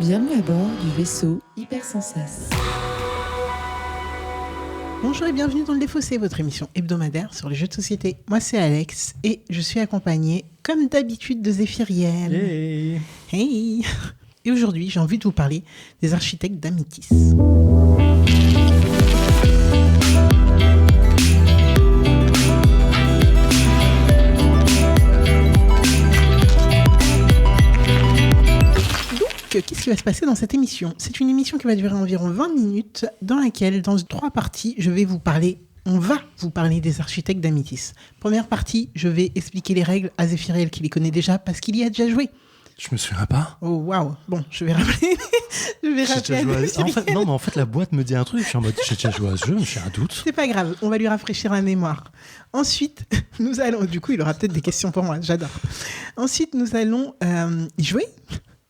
Bienvenue à bord du vaisseau Hypersensas. Bonjour et bienvenue dans Le Défaussé, votre émission hebdomadaire sur les jeux de société. Moi c'est Alex et je suis accompagné comme d'habitude de Zéphiriel. Hey. Hey. Et aujourd'hui j'ai envie de vous parler des architectes d'Amitis. Qu'est-ce qui va se passer dans cette émission ? C'est une émission qui va durer environ 20 minutes, dans laquelle, dans 3 parties, on va vous parler des architectes d'Amitis. Première partie, je vais expliquer les règles à Zéphiriel, qui les connaît déjà, parce qu'il y a déjà joué. Je me souviens pas. Oh, waouh. Bon, je vais rappeler. En fait, la boîte me dit un truc. Je suis en mode, j'ai déjà joué à ce jeu, mais j'ai un doute. C'est pas grave, on va lui rafraîchir la mémoire. Ensuite, nous allons... Du coup, il aura peut-être des questions pour moi, j'adore. Ensuite, nous allons y jouer.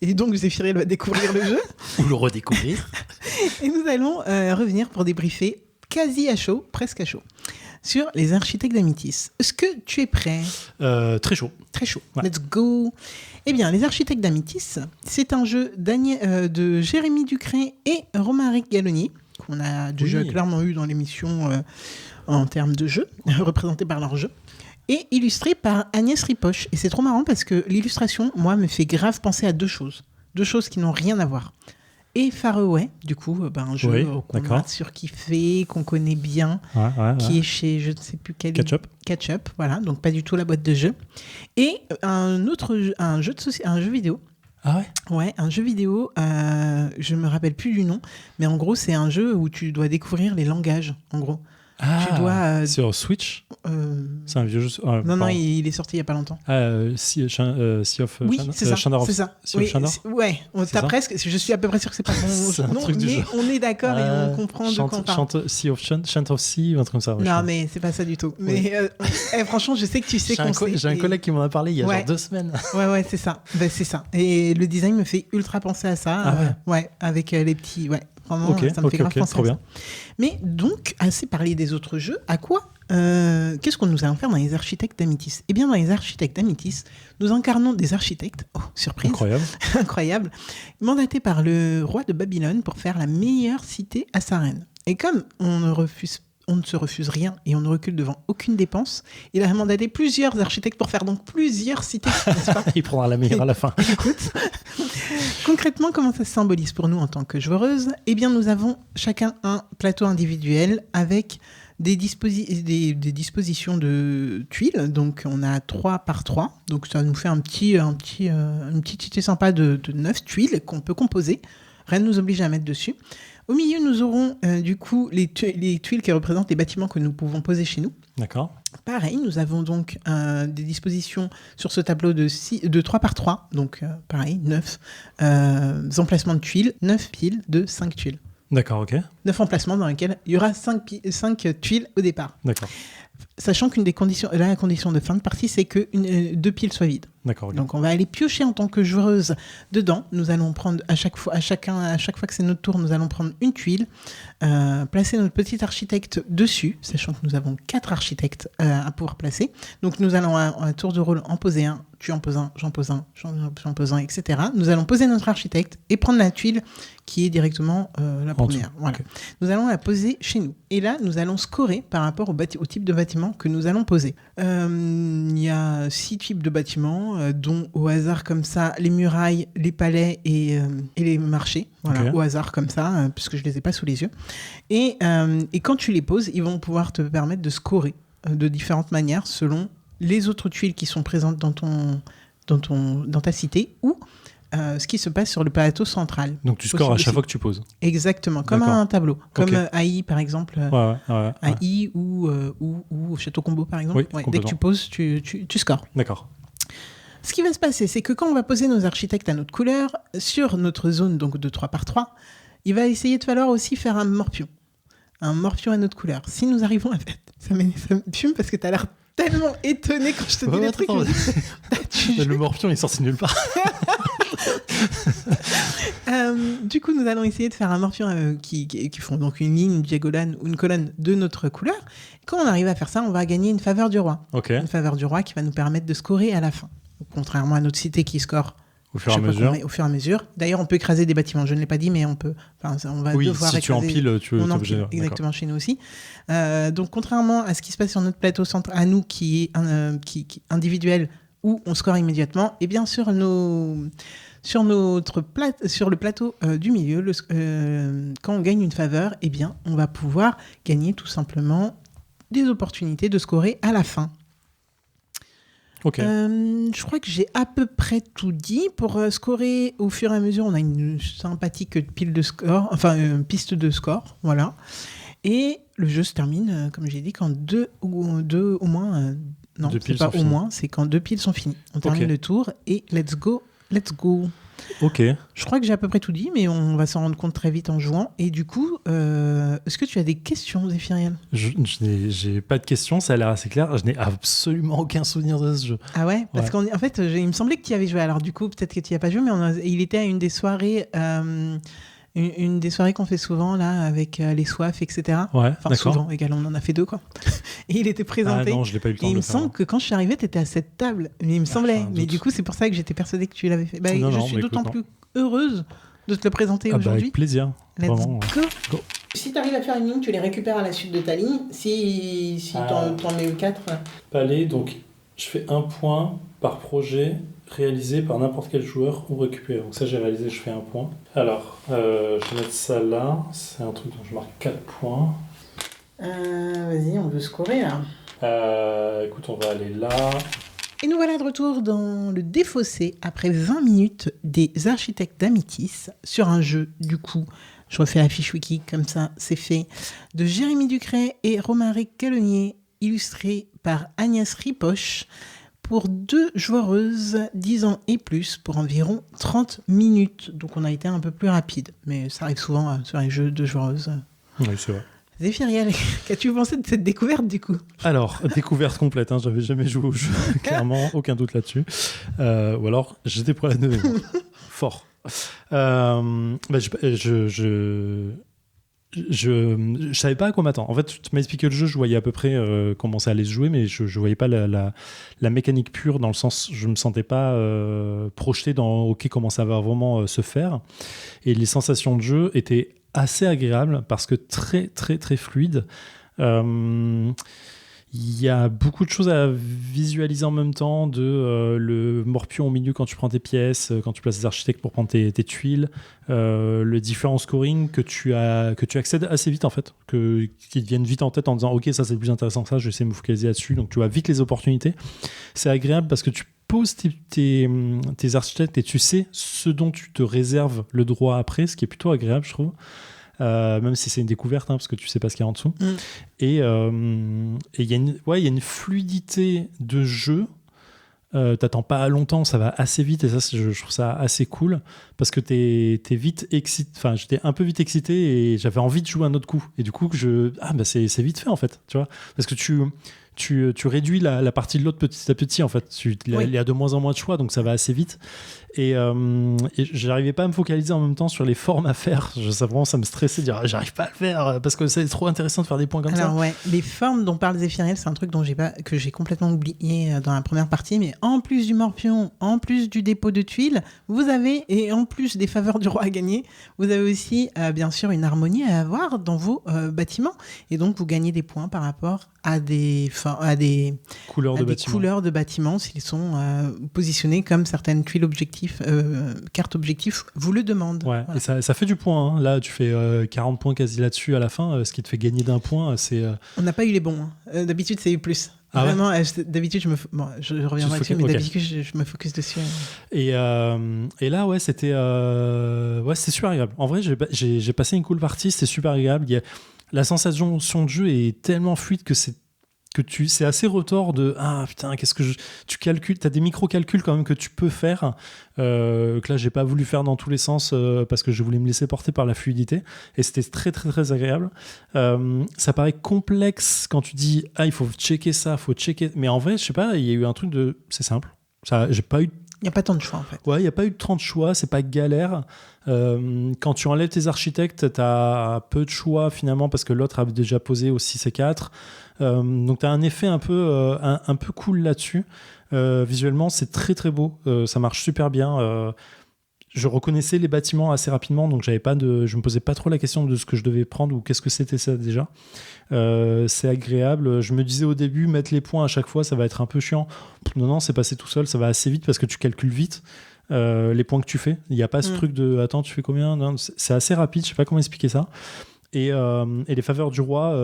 Et donc, Zéphiriel va découvrir le jeu. Ou le redécouvrir. Et nous allons revenir pour débriefer quasi à chaud, presque à chaud, sur les architectes d'Amitis. Est-ce que tu es prêt ? Très chaud. Très chaud. Ouais. Let's go. Eh bien, les architectes d'Amitis, c'est un jeu de Jérémy Ducret et Romaric Galloni, qu'on a déjà clairement eu dans l'émission en termes de jeu, représenté par leur jeu. Et illustré par Agnès Ripoche. Et c'est trop marrant parce que l'illustration, moi, me fait grave penser à deux choses qui n'ont rien à voir. Et Faraway, du coup, un jeu qu'on a surkiffé, qu'on connaît bien, qui est chez, je ne sais plus quel... Catch-up, voilà, donc pas du tout la boîte de jeu. Et un jeu vidéo. Ah ouais ? Ouais, un jeu vidéo, je me rappelle plus du nom, mais en gros, c'est un jeu où tu dois découvrir les langages, en gros. Sur Switch c'est un vieux jeu. Non, il est sorti il n'y a pas longtemps. Sea of oui, c'est ça. Ouais, t'as ça presque. Je suis à peu près sûr que c'est pas bon nom, mais on est d'accord et on comprend de quoi on parle. Chant of Sea, un truc comme ça. Non, mais c'est pas ça du tout. Mais franchement, je sais que tu sais qu'on sait. J'ai un collègue qui m'en a parlé il y a genre 2 semaines. Ouais, c'est ça. C'est ça. Et le design me fait ultra penser à ça. Ouais, avec les petits... Ouais. Vraiment, ça me fait grave penser à ça. Mais donc, assez parlé des autres jeux, à quoi qu'est-ce qu'on nous allons faire dans les architectes d'Amitis ? Eh bien, dans les architectes d'Amitis, nous incarnons des architectes, surprise, incroyable, mandatés par le roi de Babylone pour faire la meilleure cité à sa reine. Et comme on ne se refuse rien et on ne recule devant aucune dépense, il a mandaté plusieurs architectes pour faire donc plusieurs cités, n'est-ce pas ? Il prendra la meilleure à la fin. Écoute, concrètement, comment ça se symbolise pour nous en tant que joueuses ? Eh bien, nous avons chacun un plateau individuel avec des dispositions de tuiles. Donc, on a 3 par 3. Donc, ça nous fait une petite cité sympa de 9 tuiles qu'on peut composer. Rien ne nous oblige à mettre dessus. Au milieu, nous aurons du coup les tuiles qui représentent les bâtiments que nous pouvons poser chez nous. D'accord. Pareil, nous avons donc des dispositions sur ce tableau de 3 par 3. Donc, pareil, 9 emplacements de tuiles, 9 piles de 5 tuiles. D'accord, ok. 9 emplacements dans lesquels il y aura 5 tuiles au départ. D'accord. Sachant qu'une des conditions, la condition de fin de partie, c'est que 2 piles soient vides. D'accord. Okay. Donc on va aller piocher en tant que joueuse dedans. Nous allons prendre à chaque fois que c'est notre tour, nous allons prendre une tuile, placer notre petit architecte dessus, sachant que nous avons 4 architectes à pouvoir placer. Donc nous allons à tour de rôle en poser un, tu en poses un, j'en pose un, j'en pose un, etc. Nous allons poser notre architecte et prendre la tuile qui est directement la première. Voilà. Okay. Nous allons la poser chez nous. Et là, nous allons scorer par rapport au type de bâtiment que nous allons poser. Il y a 6 types de bâtiments, dont au hasard comme ça, les murailles, les palais et les marchés. Voilà, au hasard comme ça, puisque je ne les ai pas sous les yeux. Et quand tu les poses, ils vont pouvoir te permettre de scorer de différentes manières selon les autres tuiles qui sont présentes dans ta cité ou ce qui se passe sur le plateau central. Donc tu scores à chaque fois que tu poses. Exactement, comme un tableau. Comme AI par exemple, AI ou Château Combo par exemple. Oui, dès que tu poses, tu scores. D'accord. Ce qui va se passer, c'est que quand on va poser nos architectes à notre couleur, sur notre zone donc de 3 par 3, il va essayer de falloir aussi faire un morpion. Un morpion à notre couleur. Si nous arrivons à faire... Ça me fume parce que tu as l'air tellement étonné quand je te dis les trucs. Le morpion est sorti nulle part. Du coup, nous allons essayer de faire un morpion qui font donc une ligne, une diagonale ou une colonne de notre couleur. Quand on arrive à faire ça, on va gagner une faveur du roi. Okay. Une faveur du roi qui va nous permettre de scorer à la fin. Contrairement à notre cité qui score Au fur et à mesure. D'ailleurs, on peut écraser des bâtiments. Je ne l'ai pas dit, mais on peut. On va devoir si écraser. tu empiles, tu es obligé. Exactement, chez nous aussi. Donc, contrairement à ce qui se passe sur notre plateau centre, à nous qui est individuel, où on score immédiatement, et bien sur le plateau du milieu, quand on gagne une faveur, eh bien, on va pouvoir gagner tout simplement des opportunités de scorer à la fin. Okay. Je crois que j'ai à peu près tout dit. Pour scorer au fur et à mesure, on a une sympathique piste de score, voilà. Et le jeu se termine, comme j'ai dit, quand deux au moins. Non, c'est pas au moins, c'est quand 2 piles sont finies. On termine le tour et let's go. Ok. Je crois que j'ai à peu près tout dit, mais on va s'en rendre compte très vite en jouant. Et du coup, est-ce que tu as des questions, Zéphiriel ? J'ai pas de questions, ça a l'air assez clair. Je n'ai absolument aucun souvenir de ce jeu. Ah ouais ? Parce qu'en fait, il me semblait que tu y avais joué. Alors du coup, peut-être que tu n'y as pas joué, mais il était à une des soirées... Une des soirées qu'on fait souvent là avec les soifs, etc. Ouais, enfin d'accord. souvent, on en a fait 2 quoi. Et il était présenté. Ah non, je l'ai pas eu le temps et de il le me faire. semble que quand je suis arrivée, tu étais à cette table. Mais il me semblait. Mais du coup, c'est pour ça que j'étais persuadée que tu l'avais fait. Je suis d'autant plus heureuse de te le présenter aujourd'hui. Avec plaisir. Let's Vraiment. go. Si tu arrives à faire une ligne, tu les récupères à la suite de ta ligne. Si t'en mets 4. Palais, donc je fais 1 point par projet réalisé par n'importe quel joueur ou récupéré. Donc ça, j'ai réalisé, je fais 1 point. Alors, je vais mettre ça là. C'est un truc dont je marque 4 points. Vas-y, on veut scorer là. Écoute, on va aller là. Et nous voilà de retour dans le défaussé après 20 minutes des architectes d'Amitis sur un jeu, du coup, je refais la fiche wiki, comme ça c'est fait, de Jérémy Ducret et Romaric Calonnier, illustré par Agnès Ripoche, pour 2 joueuses 10 ans et plus pour environ 30 minutes. Donc on a été un peu plus rapide, mais ça arrive souvent sur les jeux de joueuses. Oui, c'est vrai. Zéphiriel, qu'as-tu pensé de cette découverte du coup ? Alors, découverte complète, j'avais jamais joué au jeu, clairement, aucun doute là-dessus. Ou alors, j'étais prêt à de mémoire. Fort. Je savais pas à quoi m'attendre. En fait, tu m'as expliqué le jeu, je voyais à peu près comment ça allait se jouer, mais je voyais pas la mécanique pure, dans le sens, je me sentais pas projeté dans OK, comment ça va vraiment se faire. Et les sensations de jeu étaient assez agréables parce que très très très fluide. Il y a beaucoup de choses à visualiser en même temps, le morpion au milieu quand tu prends tes pièces, quand tu places des architectes pour prendre tes tuiles, le différent scoring que tu accèdes assez vite en fait, qui te viennent vite en tête en disant ok, ça c'est le plus intéressant que ça, je vais essayer de me focaliser là-dessus, donc tu vois vite les opportunités. C'est agréable parce que tu poses tes architectes et tu sais ce dont tu te réserves le droit après, ce qui est plutôt agréable je trouve. Même si c'est une découverte parce que tu sais pas ce qu'il y a en dessous. Et il y a une fluidité de jeu. T'attends pas longtemps, ça va assez vite et ça je trouve ça assez cool parce que t'es vite excité. Enfin, j'étais un peu vite excité et j'avais envie de jouer un autre coup. Et du coup c'est vite fait en fait, tu vois, parce que tu réduis la partie de l'autre petit à petit en fait. Il y a de moins en moins de choix, donc ça va assez vite. Et j'arrivais pas à me focaliser en même temps sur les formes à faire. Ça me stressait de dire j'arrive pas à le faire parce que c'est trop intéressant de faire des points comme ça. Alors ouais, les formes dont parle Zéphiriel, c'est un truc que j'ai complètement oublié dans la première partie, mais en plus du morpion, en plus du dépôt de tuiles, vous avez, et en plus des faveurs du roi à gagner, vous avez aussi bien sûr une harmonie à avoir dans vos bâtiments. Et donc vous gagnez des points par rapport à des couleurs de bâtiments s'ils sont positionnés comme certaines tuiles objectifs, cartes objectifs vous le demandent. Ouais, voilà. Et ça fait du point. Là, tu fais 40 points quasi là-dessus à la fin, ce qui te fait gagner d'1 point. On n'a pas eu les bons. D'habitude, c'est eu plus. Ah vraiment, ouais d'habitude, je reviendrai dessus, mais d'habitude, je me focus dessus. Et là, ouais, c'était super agréable. En vrai, j'ai passé une cool partie, c'était super agréable. La sensation de jeu est tellement fluide que c'est assez retors de putain, tu calcules, t'as des micro-calculs quand même que tu peux faire, que là j'ai pas voulu faire dans tous les sens parce que je voulais me laisser porter par la fluidité et c'était très très très agréable. Ça paraît complexe quand tu dis il faut checker ça, mais en vrai je sais pas, il y a eu un truc c'est simple, j'ai pas eu. Il n'y a pas tant de choix en fait. Ouais, il n'y a pas eu de 30 choix, c'est pas galère. Quand tu enlèves tes architectes, tu as peu de choix finalement parce que l'autre a déjà posé au 6 et 4. Donc tu as un effet un peu cool là-dessus. Visuellement, c'est très très beau. Ça marche super bien. Je reconnaissais les bâtiments assez rapidement, donc je me posais pas trop la question de ce que je devais prendre ou qu'est-ce que c'était ça déjà. C'est agréable. Je me disais au début, mettre les points à chaque fois, ça va être un peu chiant. Non, c'est passé tout seul, ça va assez vite parce que tu calcules vite les points que tu fais. Il n'y a pas ce truc de attends, tu fais combien? Non, c'est assez rapide, je sais pas comment expliquer ça. Et les faveurs du roi,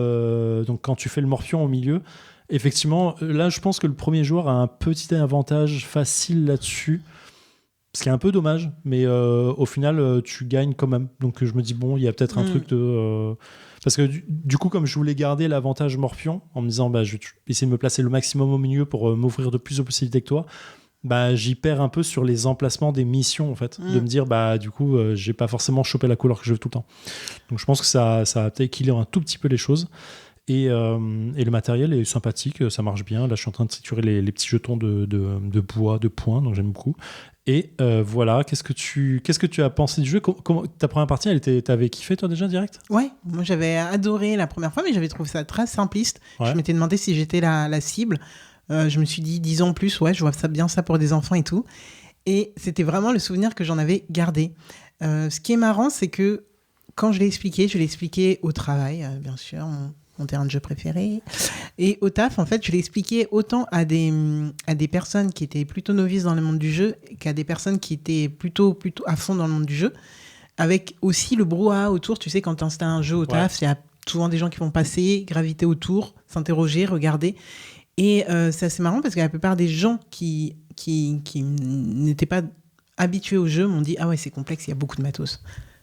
donc quand tu fais le morpion au milieu, effectivement, là je pense que le premier joueur a un petit avantage facile là-dessus. Ce qui est un peu dommage, mais au final, tu gagnes quand même. Donc je me dis, bon, il y a peut-être un truc de... Parce que du coup, comme je voulais garder l'avantage morpion, en me disant, je vais essayer de me placer le maximum au milieu pour m'ouvrir de plus de possibilités que toi, j'y perds un peu sur les emplacements des missions, en fait. De me dire, du coup, j'ai pas forcément chopé la couleur que je veux tout le temps. Donc je pense que ça a équilibré un tout petit peu les choses. Et le matériel est sympathique, ça marche bien. Là, je suis en train de triturer les petits jetons de bois, de points, donc j'aime beaucoup. Et voilà, qu'est-ce que tu as pensé du jeu? Ta première partie, t'avais kiffé toi déjà direct? Ouais, moi j'avais adoré la première fois, mais j'avais trouvé ça très simpliste. Ouais. Je m'étais demandé si j'étais la cible. Je me suis dit 10 ans plus, ouais, je vois bien ça pour des enfants et tout. Et c'était vraiment le souvenir que j'en avais gardé. Ce qui est marrant, c'est que quand je l'ai expliqué au travail, bien sûr, mon terrain de jeu préféré. Et au taf, en fait, je l'ai expliqué autant à des personnes qui étaient plutôt novices dans le monde du jeu qu'à des personnes qui étaient plutôt à fond dans le monde du jeu. Avec aussi le brouhaha autour. Tu sais, quand tu installes un jeu au taf, il y a souvent des gens qui vont passer, graviter autour, s'interroger, regarder. Et c'est assez marrant parce que la plupart des gens qui n'étaient pas habitués au jeu m'ont dit « Ah ouais, c'est complexe, il y a beaucoup de matos. »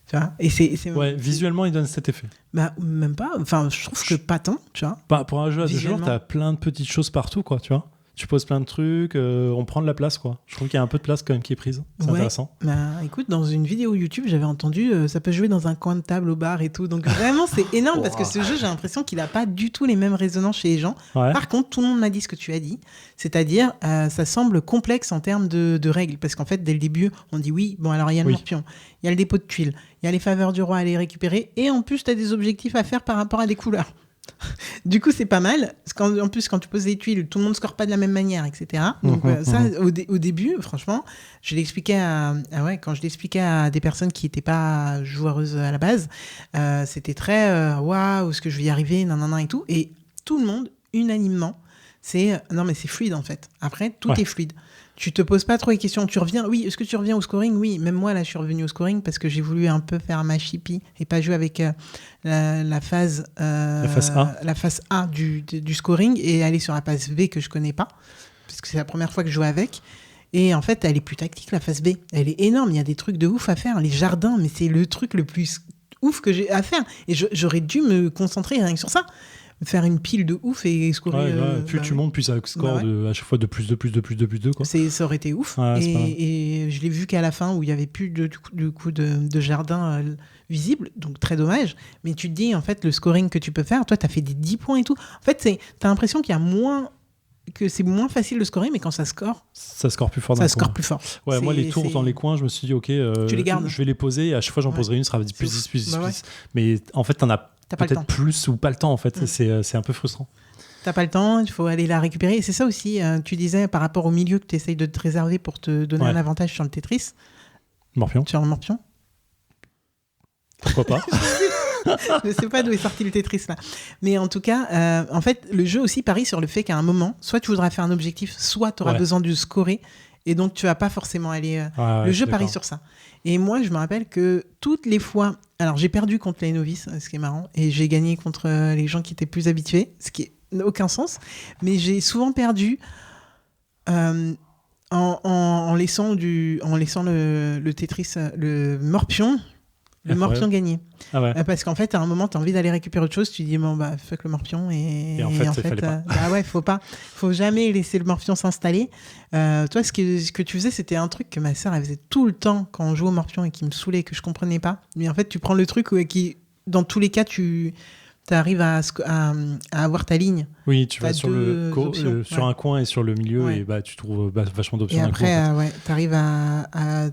Tu vois, et visuellement, il donne cet effet. Même pas. Enfin, je trouve que pas tant, tu vois. Pour un jeu à 2 joueurs, t'as plein de petites choses partout, quoi, tu vois. Tu poses plein de trucs, on prend de la place, quoi. Je trouve qu'il y a un peu de place quand même qui est prise. C'est intéressant. Écoute, dans une vidéo YouTube, j'avais entendu ça peut jouer dans un coin de table au bar et tout. Donc vraiment, c'est énorme parce que ce jeu, j'ai l'impression qu'il n'a pas du tout les mêmes résonances chez les gens. Ouais. Par contre, tout le monde m'a dit ce que tu as dit. C'est-à-dire, ça semble complexe en termes de règles. Parce qu'en fait, dès le début, on dit oui, bon, alors il y a le morpion, il y a le dépôt de tuiles, il y a les faveurs du roi à aller récupérer. Et en plus, tu as des objectifs à faire par rapport à des couleurs. Du coup, c'est pas mal. En plus, quand tu poses des tuiles, tout le monde ne score pas de la même manière, etc. Donc, ça, au début, franchement, je l'expliquais quand je l'expliquais à des personnes qui n'étaient pas joueuses à la base, c'était très waouh, est-ce que je vais y arriver, nan, et tout. Et tout le monde, unanimement, c'est non, mais c'est fluide en fait. Après, tout est fluide. Tu te poses pas trop les questions. Tu reviens, oui, est-ce que tu reviens au scoring? Oui, même moi, là, je suis revenu au scoring parce que j'ai voulu un peu faire ma chippie et pas jouer avec la phase A du scoring et aller sur la phase B que je connais pas parce que c'est la première fois que je joue avec. Et en fait, elle est plus tactique, la phase B. Elle est énorme. Il y a des trucs de ouf à faire. Les jardins, mais c'est le truc le plus ouf que j'ai à faire. Et j'aurais dû me concentrer rien que sur ça. Faire une pile de ouf et scorer. Plus tu montes, plus ça score à chaque fois de plus, quoi. Ça aurait été ouf. Et je l'ai vu qu'à la fin où il n'y avait plus du coup de jardin visible, donc très dommage. Mais tu te dis, en fait, le scoring que tu peux faire, toi, tu as fait des 10 points et tout. En fait, tu as l'impression qu'il y a moins. Que c'est moins facile de scorer, mais quand ça score plus fort. Ça score plus fort. Ouais, moi, les tours dans les coins, je me suis dit, ok, tu les gardes. Je vais les poser et à chaque fois, j'en poserai une, ça sera plus 10, plus 10, plus 10. Mais en fait, t'en as peut-être plus ou pas le temps, en fait. C'est un peu frustrant. T'as pas le temps, il faut aller la récupérer. Et c'est ça aussi, tu disais, par rapport au milieu que tu essayes de te réserver pour te donner un avantage sur le Tetris. Morpion. Sur le morpion. Pourquoi pas? Je ne sais pas d'où est sorti le Tetris là. Mais en tout cas, en fait, le jeu aussi parie sur le fait qu'à un moment, soit tu voudras faire un objectif, soit tu auras besoin de scorer. Et donc, tu vas pas forcément aller... le jeu parie sur ça. Et moi, je me rappelle que toutes les fois... Alors, j'ai perdu contre les novices, ce qui est marrant. Et j'ai gagné contre les gens qui étaient plus habitués, ce qui n'a aucun sens. Mais j'ai souvent perdu en laissant le Tetris, le morpion... Le morpion gagné. Ah ouais. Parce qu'en fait, à un moment, tu as envie d'aller récupérer autre chose. Tu dis, bon, fuck le morpion. Et en fait, fallait pas. Faut jamais laisser le morpion s'installer. Toi, ce que tu faisais, c'était un truc que ma sœur, elle faisait tout le temps quand on jouait au morpion et qui me saoulait, que je comprenais pas. Mais en fait, tu prends le truc qui, dans tous les cas, tu arrives à avoir ta ligne. Oui, tu vas sur un coin et sur le milieu et tu trouves vachement d'options. Et après, tu arrives à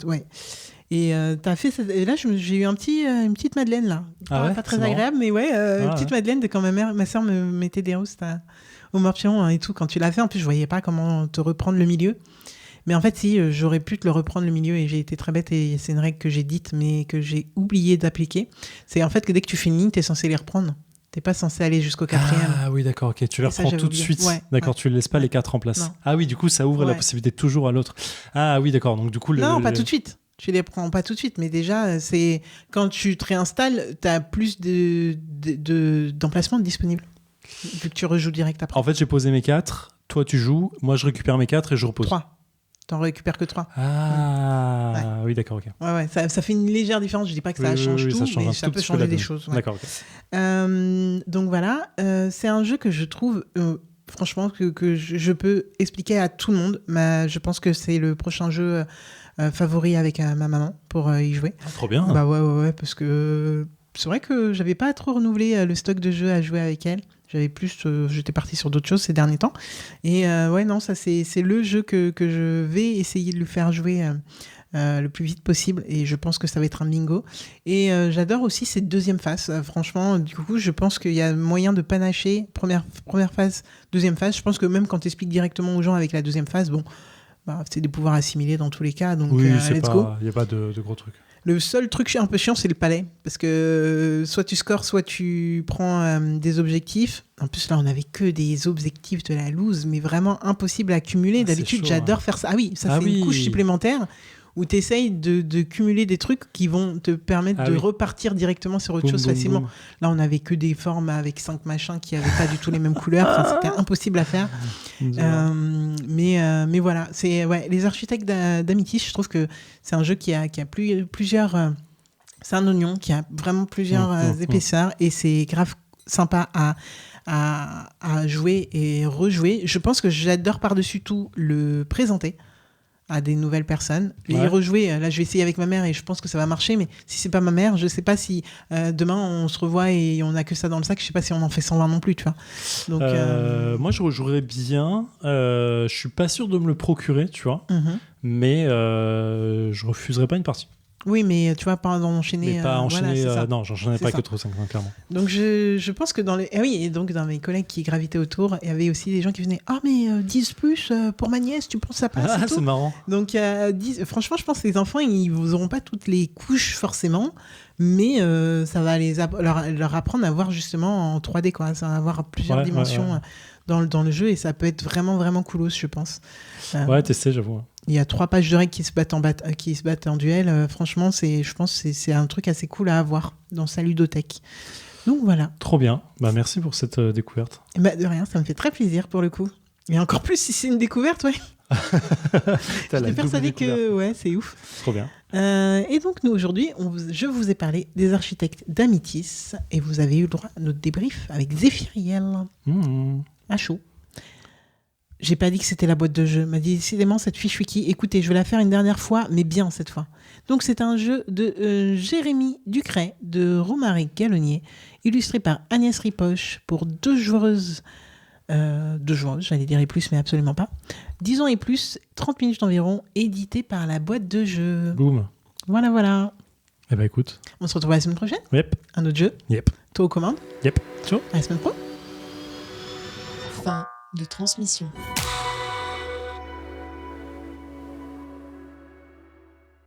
Et t'as fait et là j'ai eu une petite madeleine là, pas très agréable, mais une petite madeleine de quand ma sœur me mettait des roustes au morpion hein, et tout. Quand tu l'as fait, en plus, je voyais pas comment te reprendre le milieu. Mais en fait, si, j'aurais pu te le reprendre le milieu et j'ai été très bête et c'est une règle que j'ai dite mais que j'ai oublié d'appliquer. C'est en fait que dès que tu fais une ligne, tu es censé les reprendre. Tu n'es pas censé aller jusqu'au 4e. Ah oui, d'accord, ok. Tu les Et ça, reprends j'avais tout de oublié. suite. Ouais, D'accord, ouais. tu ne laisses pas les 4 en place. Non. Ah oui, du coup, ça ouvre la Ouais. possibilité toujours à l'autre. Ah oui, d'accord. Donc du coup, Non, pas tout de suite. Tu les prends pas tout de suite, mais déjà, c'est quand tu te réinstalles, tu as plus d'emplacements disponibles, vu que tu rejoues direct après. En fait, j'ai posé mes 4. Toi, tu joues. Moi, je récupère mes 4 et je repose. 3. T'en récupères que 3. Ah oui, d'accord, ok. Ouais, ça fait une légère différence. Je dis pas que ça Oui, change oui, tout, ça change un mais ça tout peut petit peu changer la des donne. choses. Ouais. D'accord, ok. Donc voilà, c'est un jeu que je trouve, franchement, que je peux expliquer à tout le monde. Je pense que c'est le prochain jeu favori avec ma maman pour y jouer. Ah, trop bien. Bah ouais, parce que c'est vrai que j'avais pas trop renouvelé le stock de jeux à jouer avec elle. J'étais partie sur d'autres choses ces derniers temps. Et ouais, non, ça c'est le jeu que je vais essayer de lui faire jouer le plus vite possible. Et je pense que ça va être un bingo. Et j'adore aussi cette deuxième phase. Franchement, du coup, je pense qu'il y a moyen de panacher première phase, deuxième phase. Je pense que même quand tu expliques directement aux gens avec la deuxième phase, bon, bah, c'est des pouvoirs assimilés dans tous les cas. Donc, Oui, let's go. Il n'y a pas de gros trucs. Le seul truc un peu chiant, c'est le palais. Parce que soit tu scores, soit tu prends des objectifs. En plus, là, on n'avait que des objectifs de la loose, mais vraiment impossible à cumuler. Ah, D'habitude, c'est chaud, j'adore faire ça. Ah oui, ça, c'est une couche supplémentaire où tu essayes de cumuler des trucs qui vont te permettre de repartir directement sur autre chose facilement. Boum. Là, on n'avait que des formes avec 5 machins qui n'avaient pas du tout les mêmes couleurs. Enfin, c'était impossible à faire. Mais voilà, les architectes d'Amitis, je trouve que c'est un jeu qui a plusieurs... c'est un oignon qui a vraiment plusieurs épaisseurs et c'est grave sympa à jouer et rejouer. Je pense que j'adore par-dessus tout le présenter à des nouvelles personnes. Les rejouer, là je vais essayer avec ma mère et je pense que ça va marcher, mais si c'est pas ma mère, je sais pas si demain on se revoit et on a que ça dans le sac, je sais pas si on en fait 120 non plus, tu vois. Donc, moi je rejouerais bien, je suis pas sûr de me le procurer, tu vois, mais je refuserais pas une partie. Oui, mais tu vois, pas enchaîner. Mais pas enchaîner, voilà, non, j'enchaînais pas que trop 5 ans, clairement. Donc je pense que et donc dans mes collègues qui gravitaient autour, il y avait aussi des gens qui venaient « Ah, mais 10 plus pour ma nièce, tu penses que ça passe ?» Ah, c'est marrant. Donc franchement, je pense que les enfants, ils n'auront pas toutes les couches forcément, mais ça va leur apprendre à voir justement en 3D, quoi. Ça va avoir plusieurs dimensions dans le jeu et ça peut être vraiment, vraiment coolos, je pense. Tester, j'avoue. Il y a 3 pages de règles qui se battent en duel. Franchement, je pense que c'est un truc assez cool à avoir dans sa ludothèque. Donc voilà. Trop bien. Bah, merci pour cette découverte. De rien, ça me fait très plaisir pour le coup. Et encore plus si c'est une découverte, ouais. Je suis persuadée que c'est ouf. Trop bien. Et donc nous aujourd'hui, je vous ai parlé des architectes d'Amitis et vous avez eu le droit à notre débrief avec Zéphiriel. À chaud. J'ai pas dit que c'était la boîte de jeu. M'a dit décidément cette fiche wiki. Écoutez, je vais la faire une dernière fois, mais bien cette fois. Donc c'est un jeu de Jérémy Ducret, de Romaric Gallonnier, illustré par Agnès Ripoche pour 2 joueuses, j'allais dire et plus, mais absolument pas. 10 ans et plus, 30 minutes environ, édité par la boîte de jeu. Boum. Voilà. Eh ben écoute. On se retrouve la semaine prochaine. Yep. Un autre jeu. Yep. Toi aux commandes. Yep. Ciao. À la semaine pro. Fin de transmission.